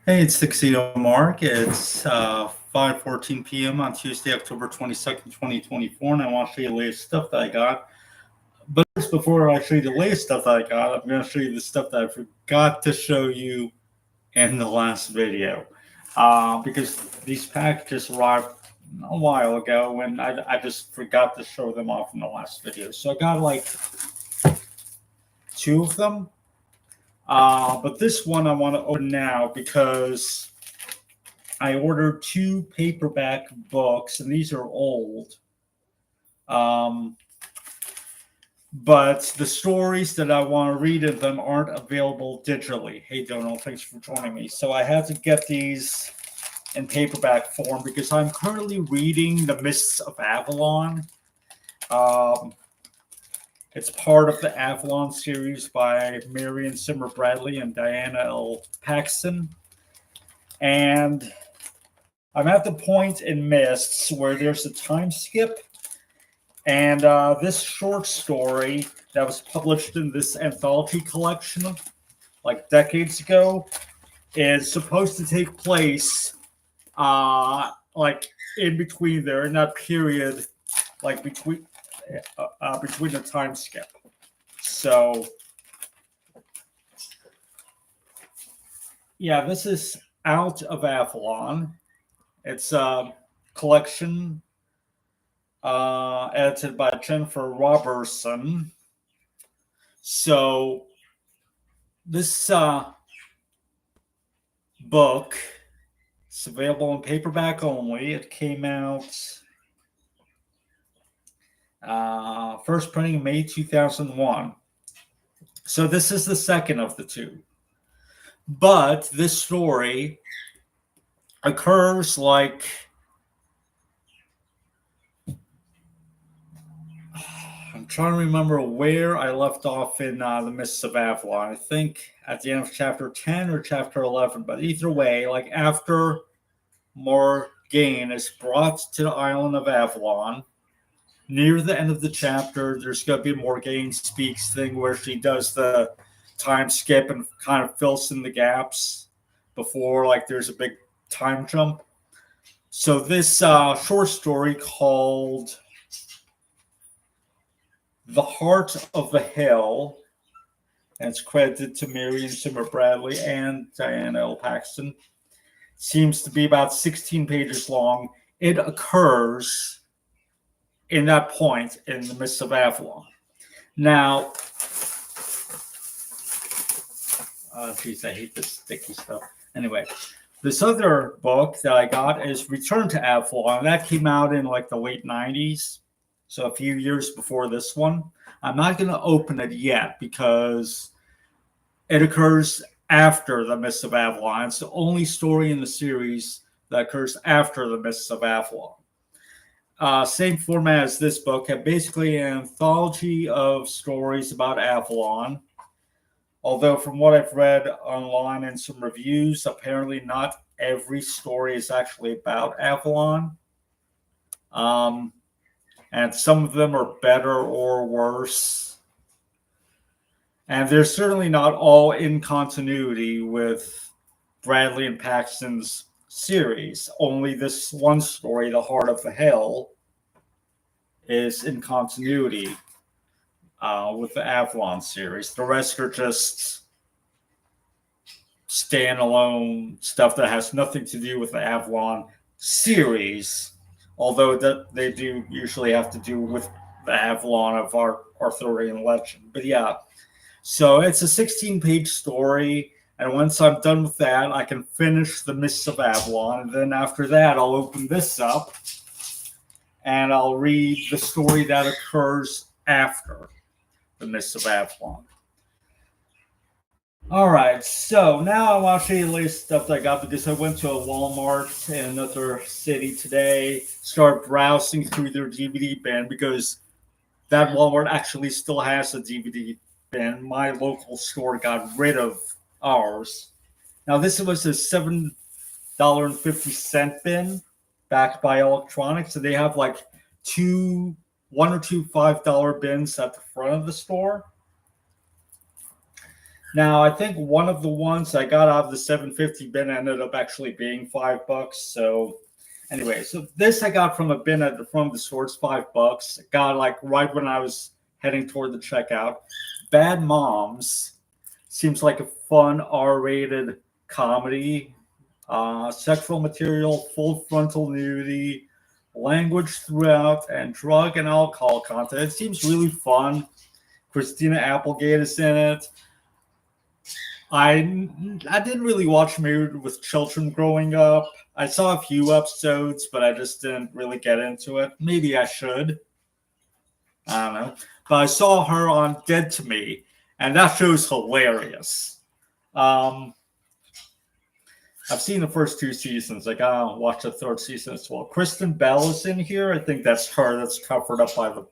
Hey, it's Tuxedo Mark. It's 5:14 p.m. on Tuesday, October 22nd, 2024, and I want to show you the latest stuff that I got. But first, before I show you the latest stuff that I got, I'm going to show you the stuff that I forgot to show you in the last video. Because these packages arrived a while ago, and I just forgot to show them off in the last video. So I got like two of them. But this one I want to open now because I ordered two paperback books, and these are old. Um, but the stories that I want to read in them aren't available digitally. Hey, Donald, thanks for joining me. So I had to get these in paperback form because I'm currently reading The Mists of Avalon. Um, it's part of the Avalon series by Marion Zimmer Bradley and Diana L. Paxton. And I'm at the point in Mists where there's a time skip. And this short story that was published in this anthology collection like decades ago is supposed to take place like in between there, in that period, like between the time skip. So yeah, this is Out of Avalon. It's a collection edited by Jennifer Robertson. So this book is available in paperback only. It came out first printing in May 2001. So this is the second of the two. But this story occurs like I'm trying to remember where I left off in The Mists of Avalon. I think at the end of chapter 10 or chapter 11. But either way, like after Morgaine is brought to the island of Avalon, near the end of the chapter, there's going to be a Morgaine Speaks thing where she does the time skip and kind of fills in the gaps before like there's a big time jump. So this short story called The Heart of the Hill, and it's credited to Marion Zimmer Bradley and Diana L. Paxton, seems to be about 16 pages long. It occurs in that point in the Mists of Avalon. Now, geez, I hate this sticky stuff. Anyway, this other book that I got is Return to Avalon. That came out in like the late 90s, so a few years before this one. I'm not going to open it yet because it occurs after The Mists of Avalon. It's the only story in the series that occurs after The Mists of Avalon. Same format as this book, basically an anthology of stories about Avalon. Although from what I've read online and some reviews, apparently not every story is actually about Avalon. And some of them are better or worse. And they're certainly not all in continuity with Bradley and Paxton's series. Only this one story, The Heart of the Hill, is in continuity with the Avalon series. The rest are just standalone stuff that has nothing to do with the Avalon series, although that they do usually have to do with the Avalon of our Arthurian legend. But yeah, so it's a 16-page story, and once I'm done with that, I can finish The Mists of Avalon, and then after that, I'll open this up, and I'll read the story that occurs after The Mists of Avalon. All right, so now I want to show you the latest stuff that I got because I went to a Walmart in another city today, started browsing through their DVD bin because that Walmart actually still has a DVD bin. My local store got rid of ours. Now, this was a $7.50 bin backed by Electronics, and they have like one or two $5 bins at the front of the store. Now, I think one of the ones I got out of the 750 bin ended up actually being $5. So, anyway, so this I got from a bin at the front of the store. It's $5. Got like right when I was heading toward the checkout. Bad Moms seems like a fun R-rated comedy. Sexual material, full frontal nudity, language throughout, and drug and alcohol content. It seems really fun. Christina Applegate is in it. I didn't really watch Married with Children growing up. I saw a few episodes, but I just didn't really get into it. Maybe I should. I don't know. But I saw her on Dead to Me, and that show's hilarious. Um, I've seen the first two seasons. I gotta watch the third season as well. Kristen Bell is in here. I think that's her. That's covered up by the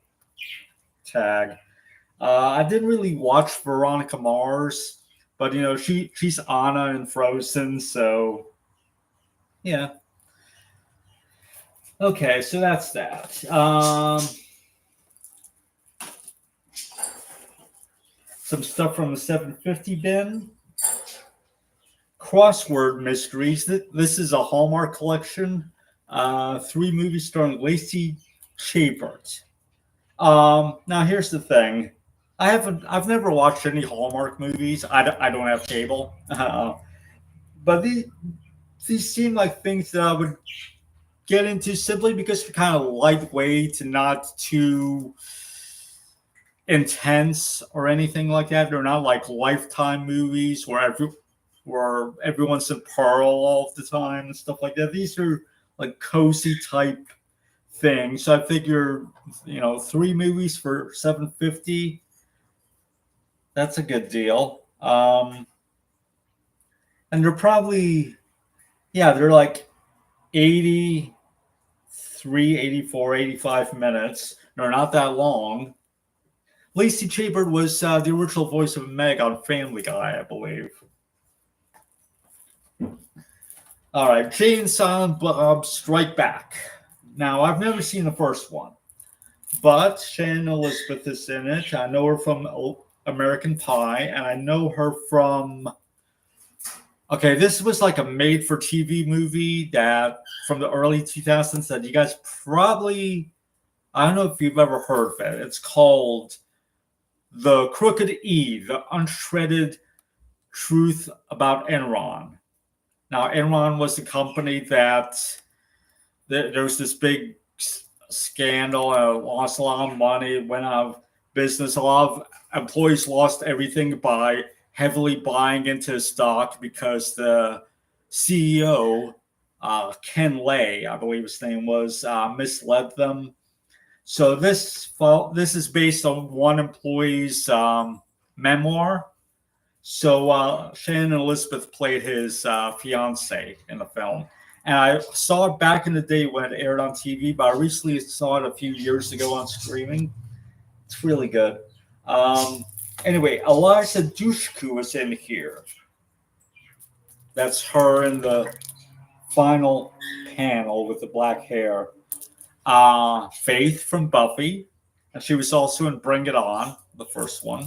tag. I didn't really watch Veronica Mars, but you know she's Anna in Frozen, so yeah. Okay, so that's that. Some stuff from the 750 bin. Crossword Mysteries. This is a Hallmark collection. 3 movies starring Lacey Chabert. Now here's the thing. I've never watched any Hallmark movies. I don't have cable. But these seem like things that I would get into simply because they're kind of lightweight and not too intense or anything like that. They're not like Lifetime movies where everyone's in Pearl all the time and stuff like that. These are like cozy type things. So I figure, 3 movies for 750. That's a good deal. And they're probably, they're like 83, 84, 85 minutes. They're not that long. Lacey Chabert was the original voice of Meg on Family Guy, I believe. All right, Jay and Silent Bob Strike Back. Now, I've never seen the first one, but Shannon Elizabeth is in it. I know her from American Pie, and I know her from... Okay, this was like a made-for-TV movie that from the early 2000s that you guys probably... I don't know if you've ever heard of it. It's called The Crooked E, The Unshredded Truth About Enron. Now, Enron was a company that there was this big scandal and lost a lot of money, went out of business. A lot of employees lost everything by heavily buying into stock because the CEO, Ken Lay, I believe his name was, misled them. So this is based on one employee's memoir. So Shannon Elizabeth played his fiance in the film. And I saw it back in the day when it aired on TV, but I recently saw it a few years ago on streaming. It's really good. Anyway, Eliza Dushku is in here. That's her in the final panel with the black hair. Faith from Buffy. And she was also in Bring It On, the first one.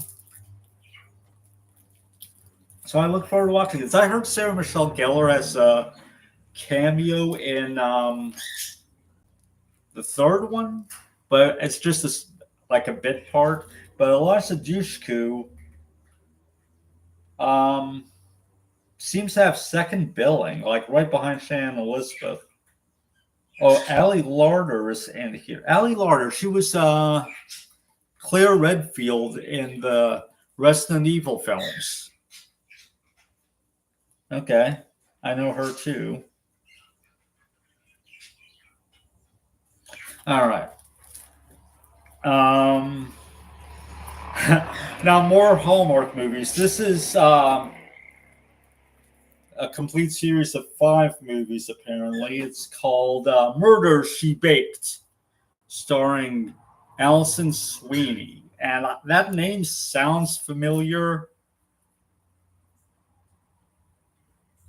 So I look forward to watching this. I heard Sarah Michelle Gellar has a cameo in the third one, but it's just like a bit part. But Eliza Dushku seems to have second billing, like right behind Shannon Elizabeth. Oh, Ali Larder is in here. Ali Larder, she was Claire Redfield in the Resident Evil films. Okay, I know her too. All right. Now more Hallmark movies. This is a complete series of 5 movies. Apparently, it's called Murder She Baked, starring Alison Sweeney, and that name sounds familiar.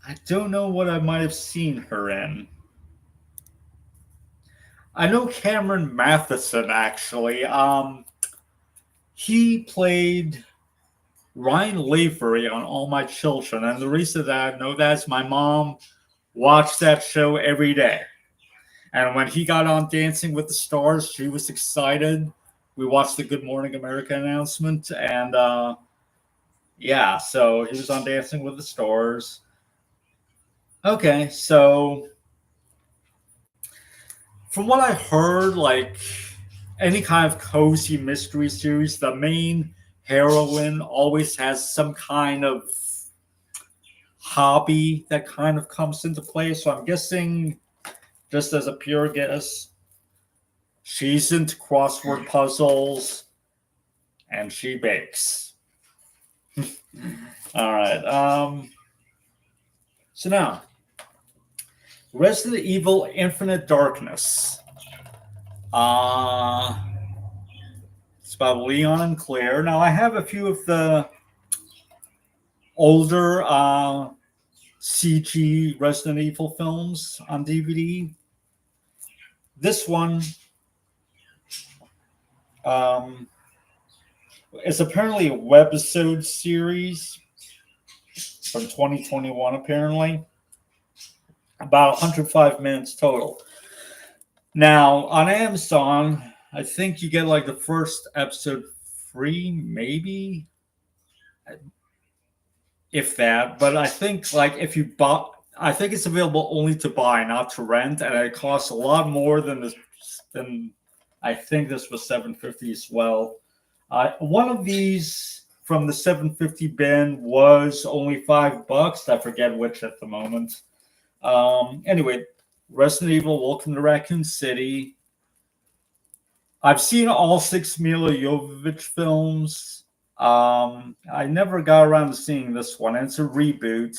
I don't know what I might have seen her in. I know Cameron Matheson, actually. He played Ryan Lavery on All My Children. And the reason that I know that is my mom watched that show every day. And when he got on Dancing with the Stars, she was excited. We watched the Good Morning America announcement. And yeah, so he was on Dancing with the Stars. Okay, so from what I heard, like any kind of cozy mystery series, the main heroine always has some kind of hobby that kind of comes into play. So I'm guessing, just as a pure guess, she's into crossword puzzles and she bakes. All right. So now, Resident Evil Infinite Darkness. It's about Leon and Claire. Now, I have a few of the older CG Resident Evil films on DVD. This one is apparently a webisode series from 2021, apparently. About 105 minutes total. Now, on Amazon, I think you get like the first episode free, maybe, if that. But I think like if you buy, I think it's available only to buy, not to rent, and it costs a lot more than this. Than I think this was $7.50 as well. One of these from the $7.50 bin was only $5. I forget which at the moment. Anyway, Resident Evil: Welcome to Raccoon City. I've seen all 6 Mila Jovovich films. I never got around to seeing this one. It's a reboot.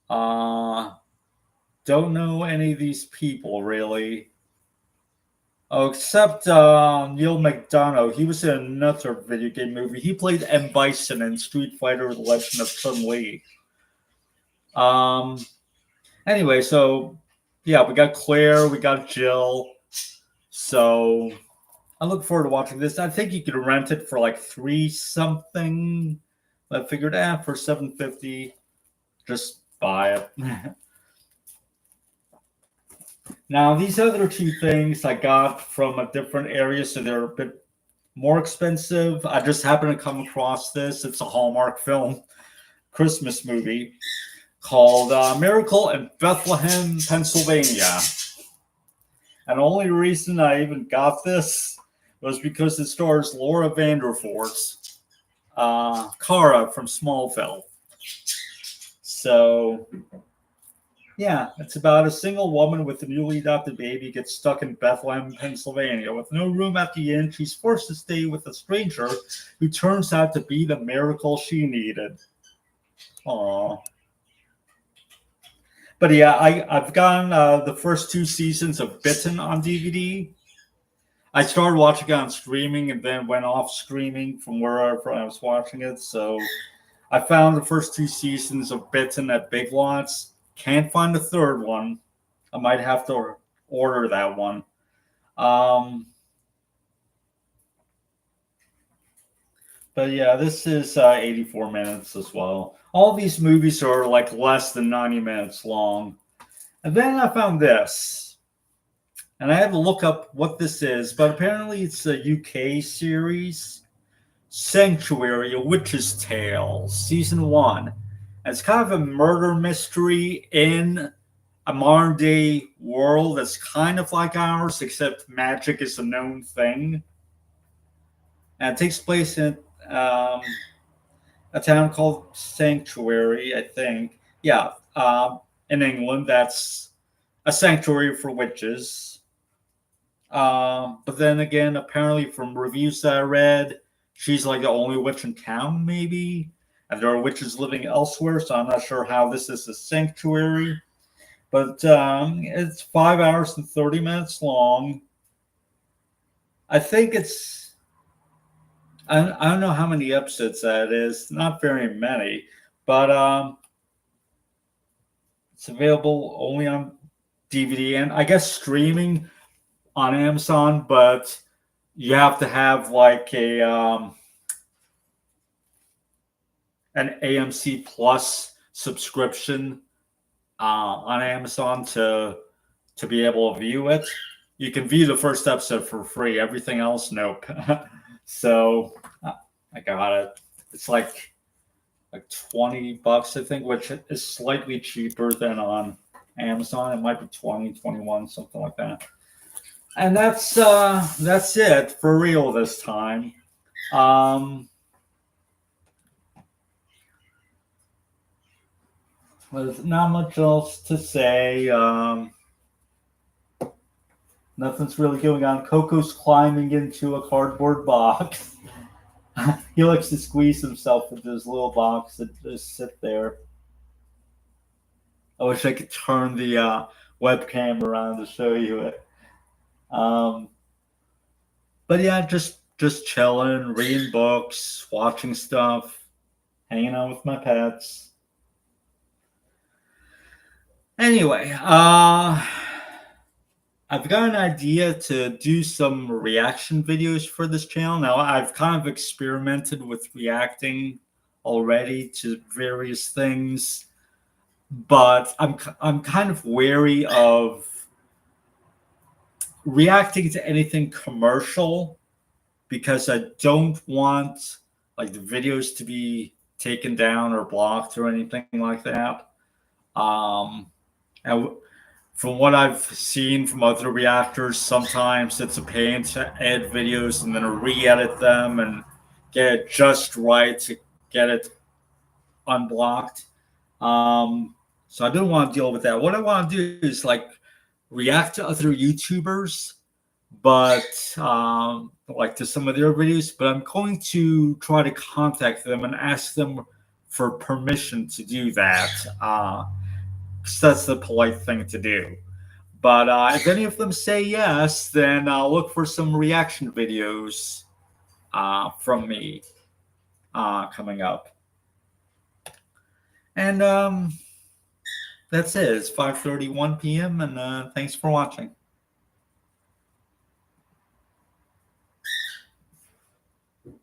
Don't know any of these people really. Oh, except Neil McDonough. He was in another video game movie. He played M. Bison in Street Fighter: The Legend of Chun-Li. Anyway, so yeah, we got Claire, we got Jill. So I look forward to watching this. I think you could rent it for like $3 something. I figured, for $7.50, just buy it. Now, these other two things I got from a different area, so they're a bit more expensive. I just happened to come across this. It's a Hallmark film, Christmas movie, called Miracle in Bethlehem, Pennsylvania. And the only reason I even got this was because it stars Laura Vandervoort, Kara from Smallville. So, yeah, it's about a single woman with a newly adopted baby gets stuck in Bethlehem, Pennsylvania. With no room at the inn, she's forced to stay with a stranger who turns out to be the miracle she needed. Aww. But yeah, I've gotten the first 2 seasons of Bitten on DVD. I started watching it on streaming and then went off streaming from wherever I was watching it. So I found the first 2 seasons of Bitten at Big Lots. Can't find the third one. I might have to order that one. But yeah, this is 84 minutes as well. All these movies are like less than 90 minutes long. And then I found this. And I had to look up what this is, but apparently it's a UK series. Sanctuary, A Witch's Tale, Season 1. And it's kind of a murder mystery in a modern day world that's kind of like ours, except magic is a known thing. And it takes place in a town called Sanctuary, I think. Yeah, in England, that's a sanctuary for witches. But then again, apparently from reviews that I read, she's like the only witch in town, maybe. And there are witches living elsewhere, so I'm not sure how this is a sanctuary. But it's 5 hours and 30 minutes long. I think it's... I don't know how many episodes that is. Not very many. But it's available only on DVD and I guess streaming on Amazon, but you have to have like a an AMC Plus subscription on Amazon to be able to view it. You can view the first episode for free. Everything else, nope. So I got it. It's like $20, I think, which is slightly cheaper than on Amazon. It might be 20, 21, something like that. And that's it for real this time. There's not much else to say. Nothing's really going on. Coco's climbing into a cardboard box. He likes to squeeze himself into his little box and just sit there. I wish I could turn the webcam around to show you it. But yeah, just chilling, reading books, watching stuff, hanging out with my pets. Anyway, I've got an idea to do some reaction videos for this channel. Now, I've kind of experimented with reacting already to various things, but I'm kind of wary of reacting to anything commercial because I don't want like the videos to be taken down or blocked or anything like that. And from what I've seen from other reactors, sometimes it's a pain to edit videos and then re-edit them and get it just right to get it unblocked. So I don't want to deal with that. What I want to do is like react to other YouTubers, but like to some of their videos. But I'm going to try to contact them and ask them for permission to do that. Because that's the polite thing to do. But if any of them say yes, then I'll look for some reaction videos from me coming up. And that's it. It's 5:31 p.m. and thanks for watching.